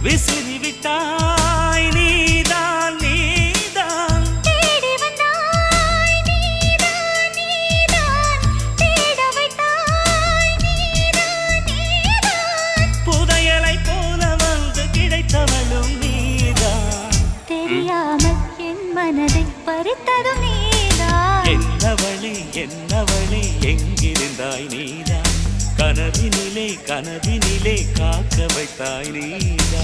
விசிறி விட்டாய் நீதான் நீதான் தேடி வந்தாய் நீதான் நீதான் தேட வைத்தாய் நீதான் நீதான் புதையலை போல வந்து கிடைத்தவளும் நீதான் தெரியாமல் என் மனதை பறித்ததும் நீதான் என்னவளே எங்கிருந்தாய் நீதான் கனவினிலே காக்க வைத்தாய் நீதான்